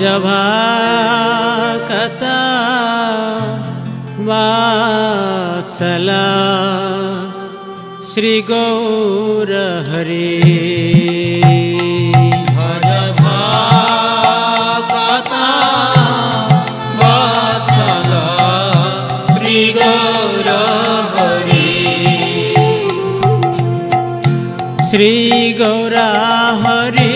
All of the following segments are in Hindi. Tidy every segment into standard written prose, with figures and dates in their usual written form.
भजभाकता वात्सला श्री गौर हरि भजभाकता वात्सला श्री गौर हरि श्री गौर हरि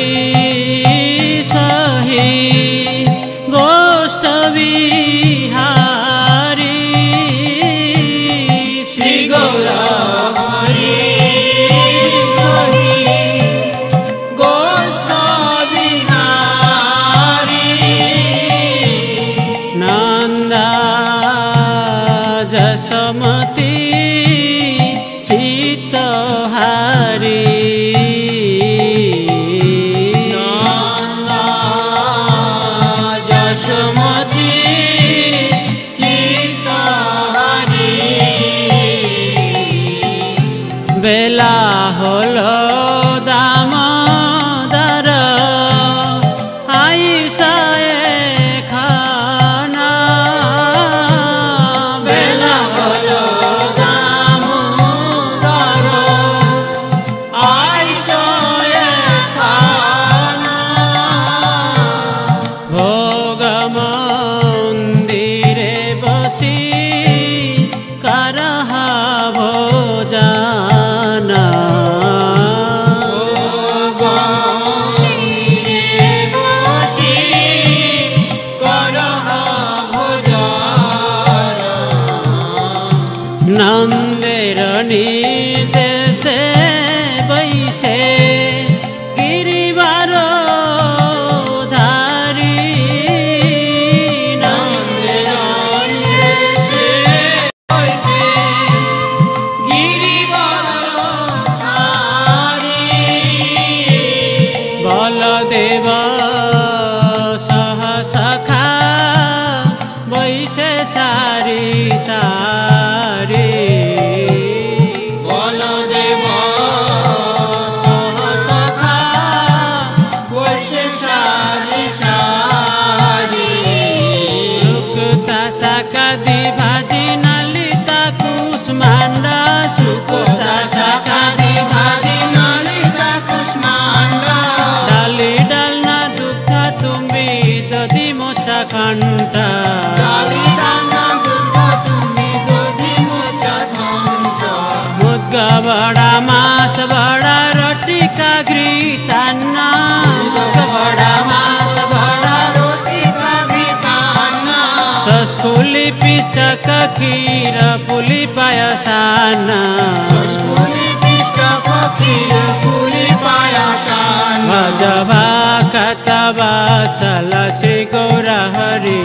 बेला हलो दामोदर आइसाए खाना बेला हलो दामोदर आइसाए खाना भोग मंदिरे बसी करहा भोजा नंदेर निर्देशे बैसे गिरिवार धारी नंदेर निर्देशे बैसे गिरिवार धारी बलदेव सहसखा बैसे सारी सारी बलदेव सहसखा बैसे सारी सारी सुक्ता शाकादि भाजी नलिता कुष्मांडा सुक्ता शाकादि भाजी नलिता कुष्मांडा डाली डालना दुग्धा तुम्बी दधि मोचा कंटा बड़ा मास बड़ा रोटी का घृतान्ना बड़ा मास बड़ा रोटी का घृतान्ना सस्कुली पिष्टक खीर पुली पायसाना सस्कुली पिष्टक खीर पुली पायसाना भजभाकता वात्सला श्री गौर हरि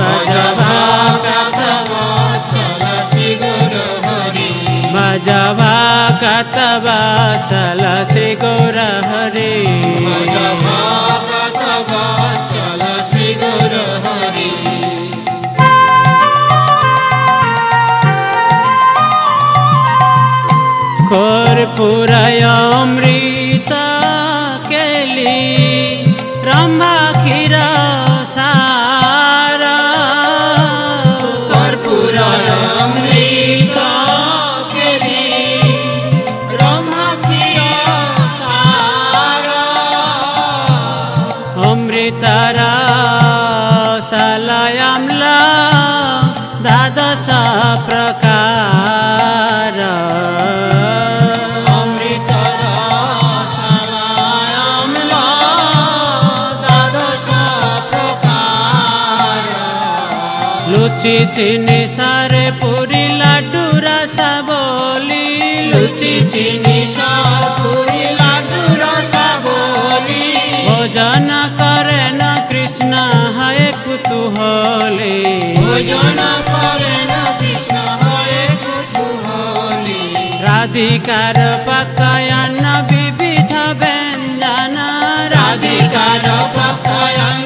भजभाकता वात्सला श्री गौर हरि भजभाकता वात्सला श्री गौर हरि भजभाकता वात्सला श्री गौर हरि कर्पूराय अमृत केली रंभा क्षीर सारा कर्पूराय अमृत केली रंभा क्षीर सारा अमृतर सलयम्ला द्वादश प्रकार लुचि चीनी सारे पूरी लाडू रसा बोली लुचि चीनी सारे पूरी लाडू रसा बोली भोजन करे न कृष्ण है कुतूहली भोजन करे न कृष्ण है कुतूहली राधिकार पकायन विविध व्यंजन राधिकार पकायन